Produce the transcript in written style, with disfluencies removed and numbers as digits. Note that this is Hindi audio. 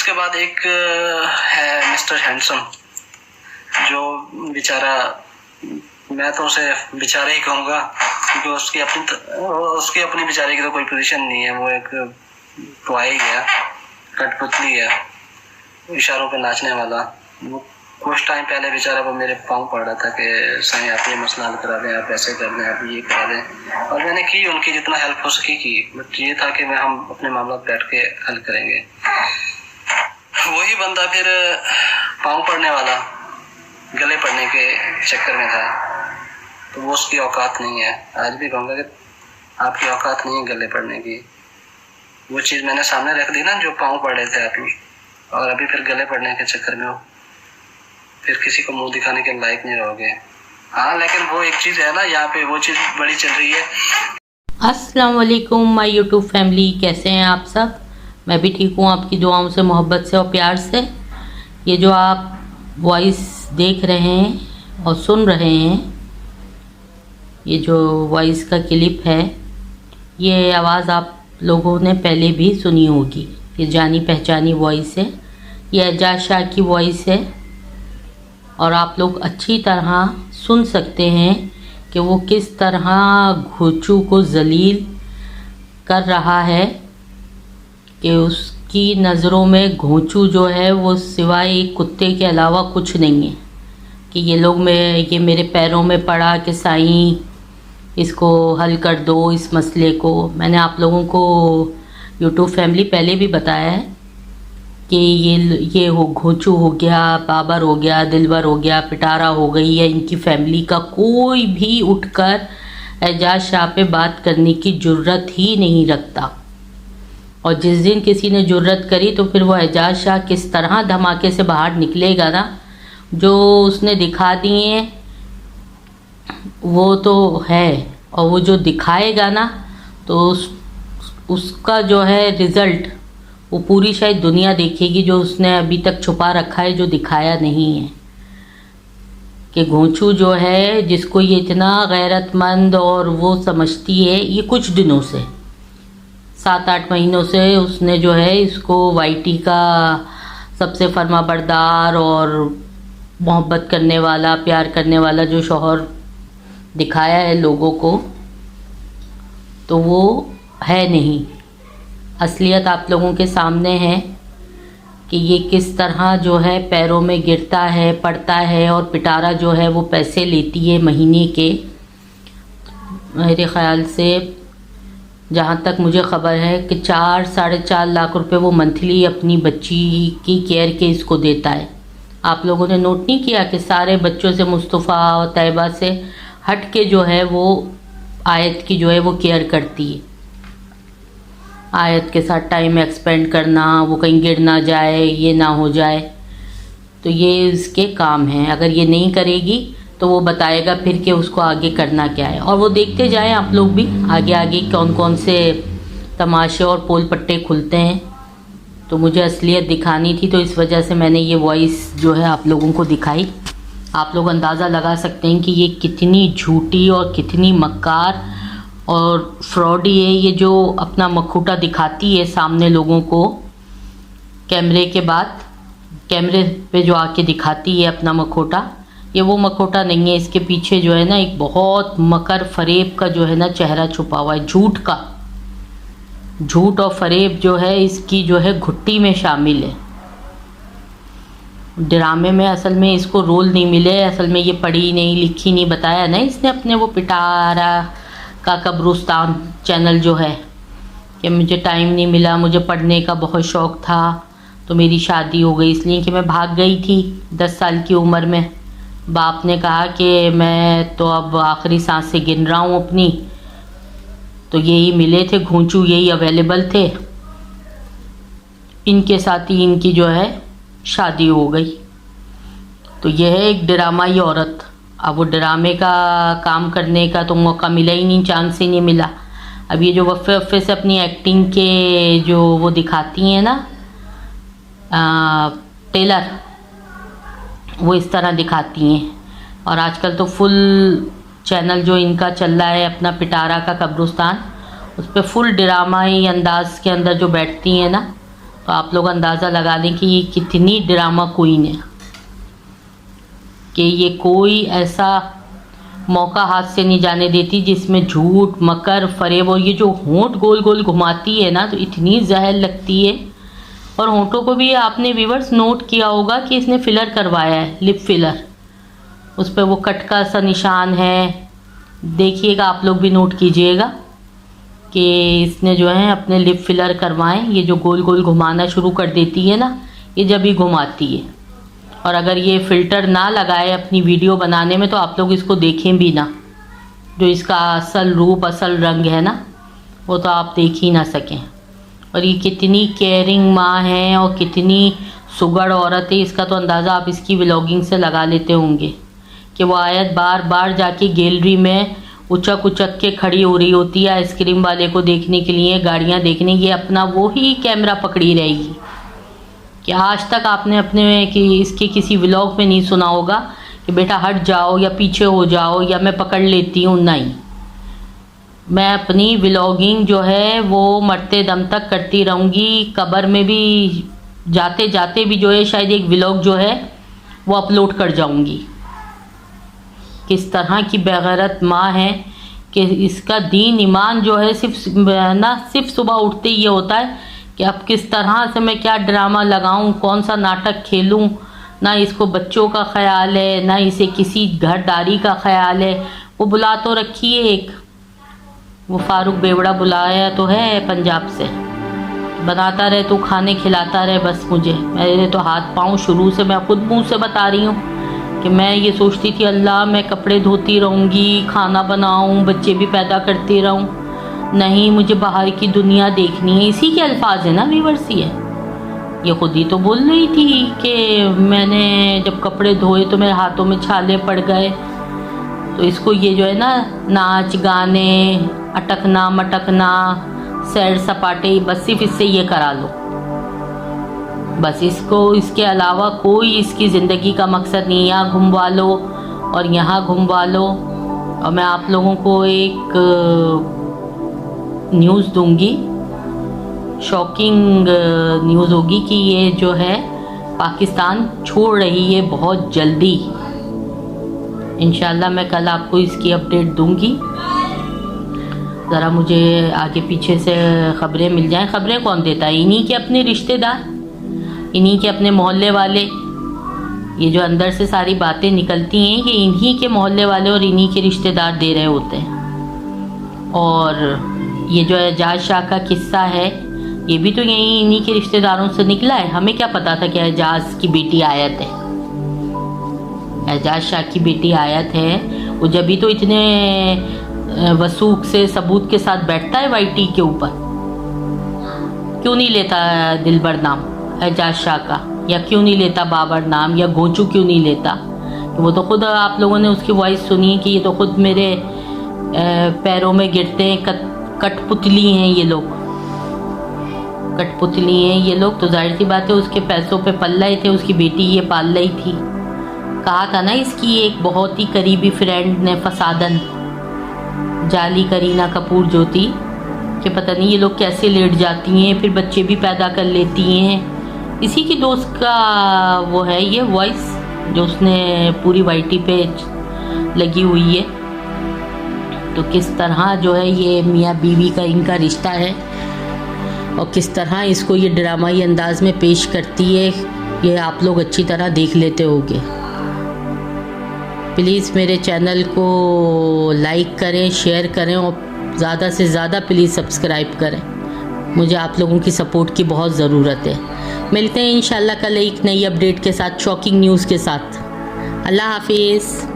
उसके बाद एक है मिस्टर हैंडसम, जो बेचारा, मैं तो उसे बेचारा ही कहूँगा क्योंकि उसकी अपनी बेचारे की तो कोई पोजीशन नहीं है। वो एक टॉय गया, कठपुतली है, इशारों पे नाचने वाला। वो कुछ टाइम पहले बेचारा वो मेरे पाँव पड़ रहा था कि साईं आप ये मसला हल करा दें, आप ऐसे कर दें, आप ये करा दें, और मैंने की, उनकी जितना हेल्प हो सकी की। बट ये था कि हम अपने मामला बैठ के हल करेंगे। वही बंदा फिर पाँव पड़ने वाला गले पड़ने के चक्कर में था, तो वो उसकी औकात नहीं है। आज भी कहूँगा कि आपकी औकात नहीं है गले पड़ने की। वो चीज़ मैंने सामने रख दी ना, जो पाँव पड़े थे आप, और अभी फिर गले पड़ने के चक्कर में हो, फिर किसी को मुंह दिखाने के लायक नहीं रहोगे। हाँ, लेकिन वो एक चीज़ है ना, यहाँ पे वो चीज़ बड़ी चल रही है। अस्सलाम वालेकुम माय यूट्यूब फैमिली, कैसे हैं आप सब? मैं भी ठीक हूँ, आपकी दुआओं से, मोहब्बत से और प्यार से। ये जो आप वॉइस देख रहे हैं और सुन रहे हैं, ये जो वॉइस का क्लिप है, ये आवाज़ आप लोगों ने पहले भी सुनी होगी। ये जानी पहचानी वॉइस है, ये एजाज शाह की वॉइस है, और आप लोग अच्छी तरह सुन सकते हैं कि वो किस तरह घोचू को जलील कर रहा है कि उसकी नज़रों में घोंचू जो है वो सिवाय एक कुत्ते के अलावा कुछ नहीं है। कि ये मेरे पैरों में पड़ा कि साईं इसको हल कर दो, इस मसले को। मैंने आप लोगों को यूट्यूब फैमिली पहले भी बताया है कि ये हो घोंचू हो गया, बाबर हो गया, दिलबर हो गया, पिटारा हो गई है, इनकी फैमिली का कोई भी उठकर एजाज शाह पे बात करने की जुर्रत ही नहीं रखता। और जिस दिन किसी ने जुर्रत करी तो फिर वो एजाज शाह किस तरह धमाके से बाहर निकलेगा ना, जो उसने दिखा दिए वो तो है, और वो जो दिखाएगा ना तो उसका जो है रिज़ल्ट वो पूरी शायद दुनिया देखेगी, जो उसने अभी तक छुपा रखा है, जो दिखाया नहीं है। कि घोंचू जो है, जिसको ये इतना गैरतमंद और वो समझती है, ये कुछ दिनों से 7-8 महीनों से उसने जो है इसको वाईटी का सबसे फर्माबरदार और मोहब्बत करने वाला, प्यार करने वाला जो शौहर दिखाया है लोगों को, तो वो है नहीं। असलियत आप लोगों के सामने है कि ये किस तरह जो है पैरों में गिरता है, पड़ता है, और पिटारा जो है वो पैसे लेती है महीने के। मेरे ख़्याल से जहाँ तक मुझे ख़बर है कि 4-4.5 लाख रुपए वो मंथली अपनी बच्ची की केयर के इसको देता है। आप लोगों ने नोट नहीं किया कि सारे बच्चों से, मुस्तफ़ा और तैयबा से हट के जो है वो आयत की जो है वो केयर करती है। आयत के साथ टाइम एक्सपेंड करना, वो कहीं गिर ना जाए, ये ना हो जाए, तो ये इसके काम हैं। अगर ये नहीं करेगी तो वो बताएगा फिर कि उसको आगे करना क्या है। और वो देखते जाएं आप लोग भी आगे आगे कौन कौन से तमाशे और पोल पट्टे खुलते हैं। तो मुझे असलियत दिखानी थी, तो इस वजह से मैंने ये वॉइस जो है आप लोगों को दिखाई। आप लोग अंदाज़ा लगा सकते हैं कि ये कितनी झूठी और कितनी मक्कार और फ्रॉडी है। ये जो अपना मखूटा दिखाती है सामने लोगों को, कैमरे के बाद कैमरे पे जो आके दिखाती है अपना मखोटा, ये वो मखोटा नहीं है। इसके पीछे जो है ना एक बहुत मकर फरेब का जो है ना चेहरा छुपा हुआ है, झूठ का। झूठ और फरेब जो है इसकी जो है घुट्टी में शामिल है। ड्रामे में असल में इसको रोल नहीं मिले, असल में ये पढ़ी नहीं, लिखी नहीं, बताया ना इसने अपने वो पिटारा का कब्रिस्तान चैनल जो है कि मुझे टाइम नहीं मिला, मुझे पढ़ने का बहुत शौक़ था, तो मेरी शादी हो गई इसलिए कि मैं भाग गई थी 10 साल की उम्र में। बाप ने कहा कि मैं तो अब आखिरी सांस से गिन रहा हूँ अपनी, तो यही मिले थे घोंचू, यही अवेलेबल थे, इनके साथ ही इनकी जो है शादी हो गई। तो यह है एक ड्रामाई औरत। अब वो ड्रामे का काम करने का तो मौका मिला ही नहीं, चांस ही नहीं मिला। अब ये जो वफ़े से अपनी एक्टिंग के जो वो दिखाती हैं ना टेलर, वो इस तरह दिखाती हैं। और आजकल तो फुल चैनल जो इनका चल रहा है अपना पिटारा का कब्रिस्तान, उस पर फुल ड्रामाई अंदाज के अंदर जो बैठती हैं ना, तो आप लोग अंदाज़ा लगा लें कि ये कितनी ड्रामा क्वीन है, कि ये कोई ऐसा मौका हाथ से नहीं जाने देती जिसमें झूठ मकर फरेब, और ये जो होंठ गोल गोल घुमाती है ना तो इतनी जहर लगती है। और होंठों को भी आपने व्यूअर्स नोट किया होगा कि इसने फिलर करवाया है, लिप फिलर, उस पर वो कट का सा निशान है, देखिएगा आप लोग भी नोट कीजिएगा कि इसने जो है अपने लिप फिलर करवाएं। ये जो गोल गोल घुमाना शुरू कर देती है ना, ये जब ही घुमाती है। और अगर ये फ़िल्टर ना लगाए अपनी वीडियो बनाने में तो आप लोग इसको देखें भी ना, जो इसका असल रूप असल रंग है ना वो तो आप देख ही ना सकें। और ये कितनी केयरिंग माँ है और कितनी सुगड़ औरत है, इसका तो अंदाज़ा आप इसकी व्लॉगिंग से लगा लेते होंगे कि वो आयत बार बार जाके गैलरी में उचक उचक के खड़ी हो रही होती है आइसक्रीम वाले को देखने के लिए, गाड़ियाँ देखने, ये अपना वो ही कैमरा पकड़ी रहेगी। कि आज तक आपने अपने कि इसके किसी व्लॉग में नहीं सुना होगा कि बेटा हट जाओ या पीछे हो जाओ या मैं पकड़ लेती हूँ, नहीं। मैं अपनी व्लॉगिंग जो है वो मरते दम तक करती रहूँगी। कब्र में भी जाते जाते भी जो है शायद एक व्लॉग जो है वो अपलोड कर जाऊँगी। किस तरह की बेगैरत माँ है कि इसका दीन ईमान जो है सिर्फ सुबह उठते ही ये होता है कि अब किस तरह से मैं क्या ड्रामा लगाऊं, कौन सा नाटक खेलूं। ना इसको बच्चों का ख्याल है, ना इसे किसी घरदारी का ख्याल है। वो बुला तो रखी है एक, वो फारूक बेवड़ा बुलाया तो है पंजाब से, बनाता रहे तो खाने खिलाता रहे बस। मुझे मेरे तो हाथ पाँव शुरू से, मैं खुद मुँह से बता रही हूँ कि मैं ये सोचती थी अल्लाह मैं कपड़े धोती रहूँगी, खाना बनाऊँ, बच्चे भी पैदा करती रहूँ, नहीं मुझे बाहर की दुनिया देखनी है। इसी के अल्फाज है ना व्यूअर्स, ये खुद ही तो बोल रही थी कि मैंने जब कपड़े धोए तो मेरे हाथों में छाले पड़ गए। तो इसको ये जो है ना नाच गाने अटकना मटकना सैर सपाटे बस सिर्फ इससे ये करा लो, बस इसको इसके अलावा कोई इसकी ज़िंदगी का मकसद नहीं। यहाँ घुमवा लो और यहाँ घुमवा लो। और मैं आप लोगों को एक न्यूज़ दूंगी, शॉकिंग न्यूज़ होगी कि ये जो है पाकिस्तान छोड़ रही है बहुत जल्दी। इंशाल्लाह मैं कल आपको इसकी अपडेट दूंगी। ज़रा मुझे आगे पीछे से ख़बरें मिल जाएं। ख़बरें कौन देता है? इन्हीं के अपने रिश्तेदार, इन्हीं के अपने मोहल्ले वाले। ये जो अंदर से सारी बातें निकलती हैं ये इन्हीं के मोहल्ले वाले और इन्हीं के रिश्तेदार दे रहे होते हैं। और ये जो एजाज शाह का किस्सा है ये भी तो यहीं इन्हीं के रिश्तेदारों से निकला है। हमें क्या पता था कि एजाज की बेटी आयत है, एजाज शाह की बेटी आयत है। वो जब भी तो इतने वसूख से सबूत के साथ बैठता है वाईटी के ऊपर, क्यों नहीं लेता दिलबर नाम एजाज शाह का, या क्यों नहीं लेता बाबर नाम, या गोचू क्यों नहीं लेता? वो तो खुद आप लोगों ने उसकी वॉइस सुनी कि ये तो खुद मेरे पैरों में गिरते हैं, कठपुतली हैं ये लोग, कठपुतली हैं ये लोग। तो जाहिर सी बात है उसके पैसों पे पल रहे थे, उसकी बेटी ये पाल रही थी। कहा था ना इसकी एक बहुत ही करीबी फ्रेंड ने फसादन, जाली करीना कपूर जो थी, कि पता नहीं ये लोग कैसे लेट जाती हैं फिर बच्चे भी पैदा कर लेती हैं। इसी की दोस्त का वो है ये वॉइस जो उसने पूरी वाईटी पे लगी हुई है। तो किस तरह जो है ये मियाँ बीवी का इनका रिश्ता है और किस तरह इसको ये ड्रामाई अंदाज में पेश करती है, ये आप लोग अच्छी तरह देख लेते होंगे। प्लीज़ मेरे चैनल को लाइक करें, शेयर करें और ज़्यादा से ज़्यादा प्लीज़ सब्सक्राइब करें। मुझे आप लोगों की सपोर्ट की बहुत ज़रूरत है। मिलते हैं इंशाल्लाह कल एक नई अपडेट के साथ, शॉकिंग न्यूज़ के साथ। अल्लाह हाफिज़।